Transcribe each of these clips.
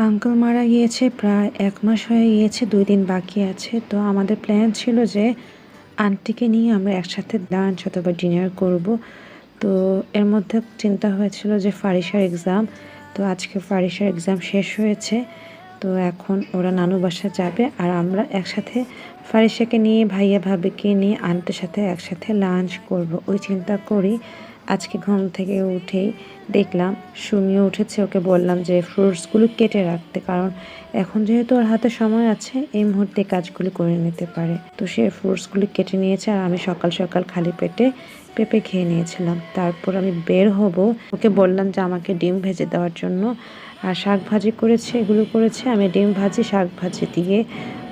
Uncle মারা গিয়েছে প্রায় 1 মাস হয়ে গিয়েছে, 2 দিন বাকি আছে। তো আমাদের প্ল্যান ছিল যে আন্টিকে নিয়ে আমরা একসাথে লাঞ্চ অথবা ডিনার করব। তো এর মধ্যে চিন্তা হয়েছিল যে ফারিসার এক্সাম, তো আজকে ফারিসার এক্সাম শেষ হয়েছে। তো এখন ওরা নানু বাসা যাবে আর আমরা একসাথে ফারিসাকে নিয়ে ভাইয়া ভাবিকে নিয়ে আন্টির সাথে একসাথে লাঞ্চ করব ওই চিন্তা করি। আজকে ঘুম থেকে উঠেই দেখলাম সুমিও উঠেছে, ওকে বললাম যে ফ্রুটসগুলো কেটে রাখতে, কারণ এখন যেহেতু ওর হাতে সময় আছে এই মুহূর্তে কাজগুলি করে নিতে পারে। তো সে ফ্রুটসগুলি কেটে নিয়েছে আর আমি সকাল সকাল খালি পেটে পেঁপে খেয়ে নিয়েছিলাম। তারপর আমি বের হব, ওকে বললাম যে আমাকে ডিম ভেজে দেওয়ার জন্য, আর শাক ভাজি করেছে, এগুলো করেছে। আমি ডিম ভাজি শাক ভাজি দিয়ে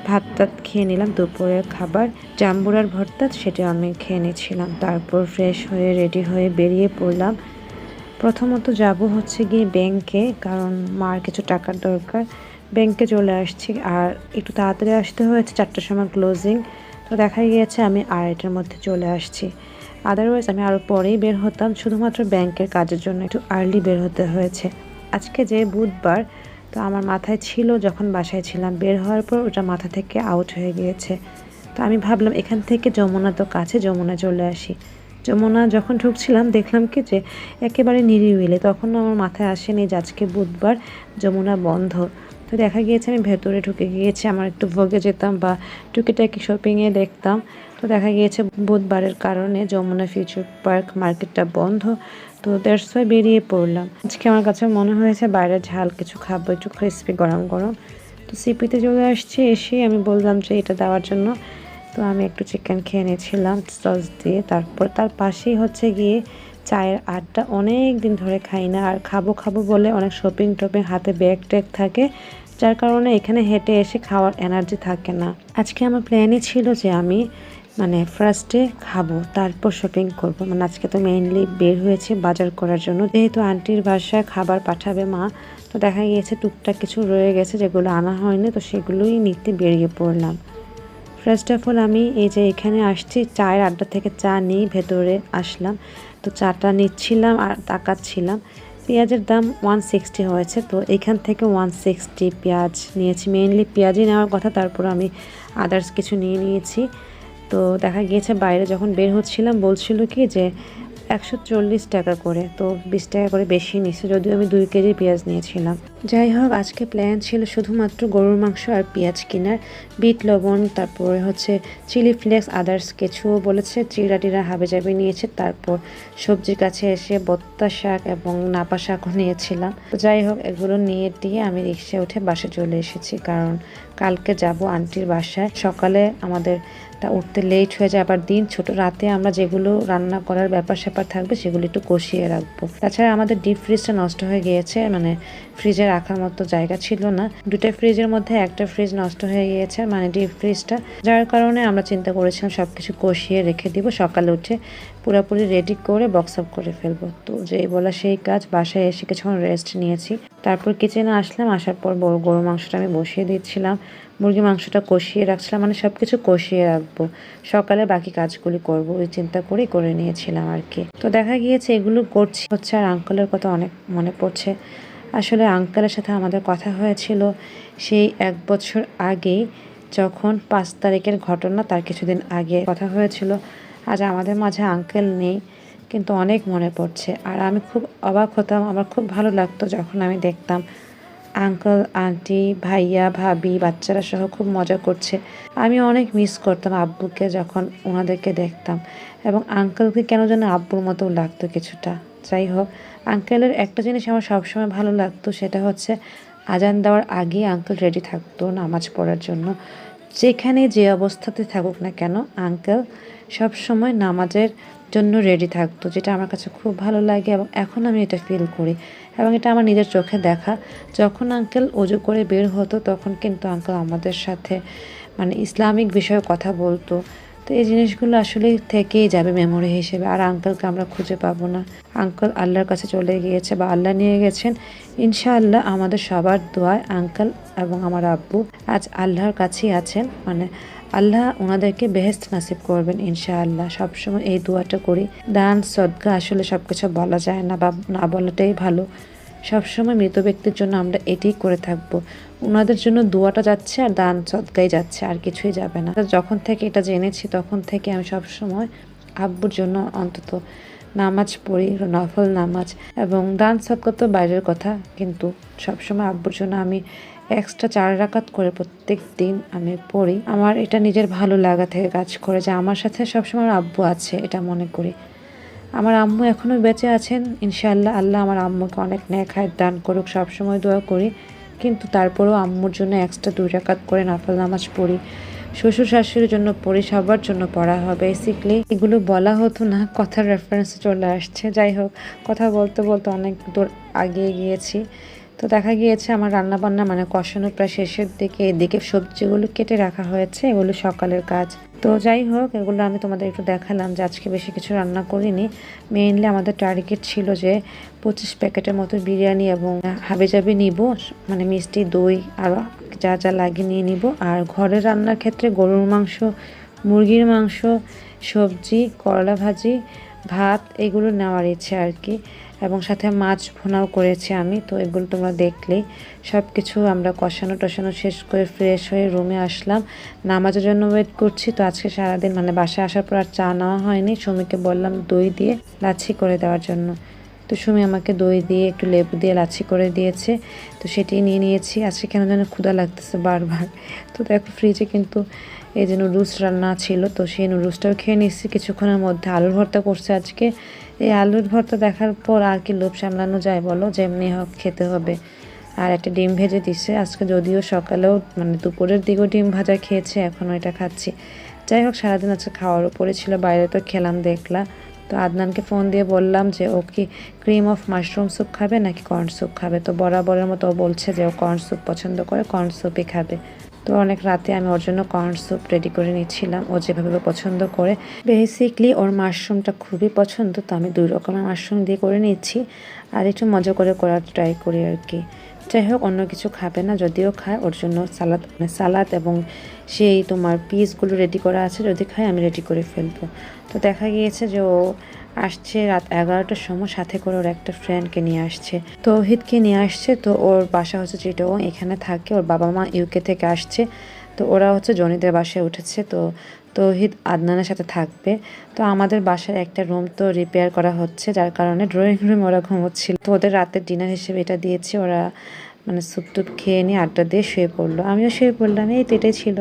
ভাত টাত খেয়ে নিলাম। দুপুরের খাবার জাম্বুরার ভর্তা, সেটা আমি খেয়ে নিয়েছিলাম। তারপর ফ্রেশ হয়ে রেডি হয়ে বেরিয়ে পড়লাম। প্রথমত যাব হচ্ছে গিয়ে ব্যাংকে, কারণ মার কিছু টাকার দরকার। ব্যাংকে চলে আসছি আর একটু তাড়াতাড়ি আসতে হয়েছে, 4টার সময় ক্লোজিং। তো দেখা গিয়েছে আমি 2:30টার মধ্যে চলে আসছি। আদারওয়াইজ আমি আরও পরেই বের হতাম, শুধুমাত্র ব্যাংকের কাজের জন্য একটু আর্লি বের হতে হয়েছে। আজকে যে বুধবার, তো আমার মাথায় ছিল যখন বাসায় ছিলাম, বের হওয়ার পর ওটা মাথা থেকে আউট হয়ে গিয়েছে। তো আমি ভাবলাম এখান থেকে যমুনা তো কাছে, যমুনা চলে আসি। যমুনা যখন ঢুকছিলাম দেখলাম কি যে একেবারে নিরিবিলি, তখন আমার মাথায় আসেনি যে আজকে বুধবার, যমুনা বন্ধ। তো দেখা গিয়েছে আমি ভেতরে ঢুকে গিয়েছি, আমার একটু ভোগে যেতাম বা টুকিটাকি শপিংয়ে দেখতাম। তো দেখা গিয়েছে বুধবারের কারণে যমুনা ফিউচার পার্ক মার্কেটটা বন্ধ। তো দ্যাটস ওয়াই বেরিয়ে পড়লাম। আজকে আমার কাছে মনে হয়েছে বাইরে ঝাল কিছু খাবো, একটু ক্রিস্পি গরম গরম। তো সিপিতে চলে আসছি, এসে আমি বললাম যে এটা দেওয়ার জন্য। তো আমি একটু চিকেন খেয়ে নিয়েছিলাম সস দিয়ে। তারপর তার পাশেই হচ্ছে গিয়ে চায়ের আড্ডা, অনেক দিন ধরে খাই না, আর খাবো খাবো বলে অনেক শপিং টপিং, হাতে ব্যাগ ট্যাগ থাকে, যার কারণে এখানে হেঁটে এসে খাওয়ার এনার্জি থাকে না। আজকে আমার প্ল্যানই ছিল যে আমি ফার্স্টে খাবো তারপর শপিং করব। আজকে তো মেইনলি বের হয়েছে বাজার করার জন্য, যেহেতু আন্টির বাসায় খাবার পাঠাবে মা। তো দেখা গিয়েছে টুকটাক কিছু রয়ে গেছে যেগুলো আনা হয়নি, তো সেগুলোই নিতে বেরিয়ে পড়লাম। ফার্স্ট অফ অল আমি এই যে এখানে আসছি, চায়ের আড্ডা থেকে চা নিয়ে ভেতরে আসলাম। তো চাটা নিচ্ছিলাম আর তাকাচ্ছিলাম। পেঁয়াজের দাম 160 হয়েছে, তো এখান থেকে 160 পেঁয়াজ নিয়েছি। মেইনলি পেঁয়াজই নেওয়ার কথা, তারপর আমি আদার্স কিছু নিয়ে নিয়েছি। তো দেখা গিয়েছে বাইরে যখন বের হচ্ছিলাম বলছিল কি যে 140 টাকা করে, তো 20 টাকা করে বেশি নিচ্ছে, যদিও আমি 2 কেজি পেঁয়াজ নিয়েছিলাম। যাই হোক, আজকে প্ল্যান ছিল শুধুমাত্র গরুর মাংস আর পেঁয়াজ কেনার, বিট লবণ, তারপরে হচ্ছে চিলি ফ্লেক্স, আদার্স কিছু বলেছে, চিড়া টিরা হাবে যাবে নিয়েছে। তারপর সবজির কাছে এসে বত্তা শাক এবং নাপা শাকও নিয়েছিলাম। তো যাই হোক, এগুলো নিয়ে দিয়ে আমি রিক্সায় উঠে বাসে চলে এসেছি, কারণ কালকে যাব আন্টির বাসায়। সকালে আমাদের উঠতে লেট হয়ে যায়, আবার দিন ছোট, রাতে আমরা যেগুলো রান্না করার ব্যাপার স্যাপার থাকবে সেগুলো একটু কষিয়ে রাখবো। তাছাড়া আমাদের ডিপ ফ্রিজটা নষ্ট হয়ে গিয়েছে, ফ্রিজে রাখার মতো জায়গা ছিল না। 2টা ফ্রিজের মধ্যে একটা ফ্রিজ নষ্ট হয়ে গিয়েছে, ডিপ ফ্রিজটা, যার কারণে আমরা চিন্তা করেছিলাম সবকিছু কষিয়ে রেখে দিব, সকালে উঠে পুরোপুরি রেডি করে বক্স আপ করে ফেলবো। তো যেই বলা সেই কাজ, বাসায় এসে কিছুক্ষণ রেস্ট নিয়েছি। তারপর কিচেনে আসলাম, আসার পর গরু মাংসটা আমি বসিয়ে দিচ্ছিলাম, মুরগি মাংসটা কষিয়ে রাখছিলাম, সব কিছু কষিয়ে রাখবো, সকালে বাকি কাজগুলি করব ওই চিন্তা করেই করে নিয়েছিলাম আর কি। তো দেখা গিয়েছে এগুলো করছি হচ্ছে, আর আঙ্কেলের কথা অনেক মনে পড়ছে। আসলে আঙ্কেলের সাথে আমাদের কথা হয়েছিল সেই 1 বছর আগেই, যখন 5 তারিখের ঘটনা, তার কিছুদিন আগে কথা হয়েছিল। আজ আমাদের মাঝে আঙ্কেল নেই, কিন্তু অনেক মনে পড়ছে। আর আমি খুব অবাক হতাম, আমার খুব ভালো লাগতো যখন আমি দেখতাম আঙ্কেল আন্টি ভাইয়া ভাবি বাচ্চারা সহ খুব মজা করছে। আমি অনেক মিস করতাম আব্বুকে যখন ওনাদেরকে দেখতাম, এবং আঙ্কেলকে কেন যেন আব্বুর মতো লাগতো কিছুটা। যাই হোক, আঙ্কেলের একটা জিনিস আমার সবসময় ভালো লাগতো, সেটা হচ্ছে আজান দেওয়ার আগে আঙ্কেল রেডি থাকতো নামাজ পড়ার জন্য। যেখানে যে অবস্থাতে থাকুক না কেন, আঙ্কেল সবসময় নামাজের জন্য রেডি থাকতো, যেটা আমার কাছে খুব ভালো লাগে এবং এখন আমি এটা ফিল করি, এবং এটা আমার নিজের চোখে দেখা। যখন আঙ্কেল ওযু করে বের হতো তখন কিন্তু আঙ্কেল আমাদের সাথে ইসলামিক বিষয়ে কথা বলতো। তো এই জিনিসগুলো আসলে থেকেই যাবে মেমোরি হিসেবে। আর আঙ্কেলকে আমরা খুঁজে পাবো না, আঙ্কেল আল্লাহর কাছে চলে গিয়েছে বা আল্লাহ নিয়ে গেছেন। ইনশাআল্লাহ আমাদের সবার দোয়ায় আঙ্কেল এবং আমার আব্বু আজ আল্লাহর কাছেই আছেন, আল্লাহ ওনাদেরকে বেহেশত নাসিব করবেন ইনশাআল্লাহ। সবসময় এই দোয়াটা করি। দান সদকা আসলে সবকিছু বলা যায় না, বা না বলাটাই ভালো। সবসময় মৃত ব্যক্তির জন্য আমরা এটাই করে থাকবো। ওনাদের জন্য দোয়াটা যাচ্ছে আর দান সদকাই যাচ্ছে, আর কিছুই যাবে না। যখন থেকে এটা জেনেছি তখন থেকে আমি সবসময় আব্বুর জন্য অন্তত নামাজ পড়ি, নফল নামাজ, এবং দান সদকা তো বাইরের কথা, কিন্তু সবসময় আব্বুর জন্য আমি এক্সট্রা 4 রাকাত করে প্রত্যেক দিন আমি পড়ি। আমার এটা নিজের ভালো লাগা থেকে কাজ করে যে আমার সাথে সবসময় আমার আব্বু আছে, এটা মনে করি। আমার আম্মু এখনও বেঁচে আছেন, ইনশাআল্লাহ আল্লাহ আমার আম্মুকে অনেক নেক হায়াত দান করুক, সবসময় দোয়া করি। কিন্তু তারপরেও আম্মুর জন্য এক্সট্রা 2 রাকাত করে নফল নামাজ পড়ি, শ্বশুর শাশুড়ির জন্য পড়ি, সবার জন্য পড়া হয়। বেসিকলি এগুলো বলা হতো না, কথার রেফারেন্সে চলে আসছে। যাই হোক, কথা বলতে বলতে অনেক দূর আগিয়ে গিয়েছি। তো দেখা গিয়েছে আমার রান্নাবান্না মানে কষানো প্রায় শেষের দিকে। এদিকে সবজিগুলো কেটে রাখা হয়েছে, এগুলো সকালের কাজ। তো যাই হোক, এগুলো আমি তোমাদের একটু দেখালাম যে আজকে বেশি কিছু রান্না করিনি। মেইনলি আমাদের টার্গেট ছিল যে 25 প্যাকেটের মতো বিরিয়ানি এবং হাবিজাবি নিব, মানে মিষ্টি, দই আর যা যা লাগে নিয়ে নিব। আর ঘরের রান্নার ক্ষেত্রে গরুর মাংস, মুরগির মাংস, সবজি, করলা ভাজি, ভাত, এগুলো নেওয়ার ইচ্ছে আর কি। এবং সাথে মাছ ভুনাও করেছি আমি। তো এগুলো তোমরা দেখলেই। সব কিছু আমরা কষানো টষানো শেষ করে ফ্রেশ হয়ে রুমে আসলাম, নামাজের জন্য ওয়েট করছি। তো আজকে সারাদিন মানে বাসায় আসার পর আর চা নেওয়া হয়নি। সুমিকে বললাম দই দিয়ে লাচ্ছি করে দেওয়ার জন্য। তো সুমি আমাকে দই দিয়ে একটু লেবু দিয়ে লাচ্ছি করে দিয়েছে। তো সেটাই নিয়ে নিয়েছি। আজকে কেন যেন ক্ষুধা লাগতেছে বারবার। তো দেখো ফ্রিজে কিন্তু এই যে নুডলস রান্না ছিল, তো সেই নুডলসটাও খেয়ে নিচ্ছি। কিছুক্ষণের মধ্যে আলুর ভর্তা করছে আজকে। এই আলুর ভর্তা দেখার পর আর কি লোভ সামলানো যায় বলো, যেমনি হোক খেতে হবে। আর একটা ডিম ভেজে দিছে আজকে, যদিও সকালেও মানে দুপুরের দিকেও ডিম ভাজা খেয়েছে, এখনও এটা খাচ্ছি। যাই হোক, সারাদিন আজকে খাওয়ার উপরে ছিল, বাইরে তো খেলাম দেখলা। তো আদনানকে ফোন দিয়ে বললাম যে ও কি ক্রিম অফ মাশরুম স্যুপ খাবে নাকি কর্ন স্যুপ খাবে। তো বরাবরের মতো ও বলছে যে ও কর্ন স্যুপ পছন্দ করে, কর্ন স্যুপই খাবে। তো অনেক রাতে আমি ওর জন্য কর্ন স্যুপ রেডি করে নিচ্ছিলাম, ও যেভাবে পছন্দ করে। বেসিকলি ওর মাশরুমটা খুবই পছন্দ, তো আমি 2 রকমের মাশরুম দিয়ে করে নিচ্ছি আর একটু মজা করে করার ট্রাই করি আর কি। যাই হোক, অন্য কিছু খাবে না, যদিও খায় ওর জন্য সালাদ, মানে সালাদ এবং সেই তোমার পিসগুলো রেডি করা আছে, যদি খায় আমি রেডি করে ফেলবো। তো দেখা গিয়েছে যে ও আসছে রাত 11টার সময়, সাথে করে ওর একটা ফ্রেন্ডকে নিয়ে আসছে, তৌহিদকে নিয়ে আসছে। তো ওর বাসা হচ্ছে চিটাগং, এখানে থাকে। ওর বাবা মা ইউকে থেকে আসছে। তো ওরা হচ্ছে জনিদের বাসায় উঠেছে। তো তৌহিদ আদনানের সাথে থাকবে। তো আমাদের বাসার একটা রুম তো রিপেয়ার করা হচ্ছে, যার কারণে ড্রয়িং রুমে ওরা ঘুমোচ্ছিল। তো ওদের রাতের ডিনার হিসেবে এটা দিয়েছি। ওরা মানে স্যুপ টুপ খেয়ে নিয়ে আড্ডা দিয়ে শুয়ে পড়লো, আমিও শুয়ে পড়লাম। এই তো এটাই ছিল।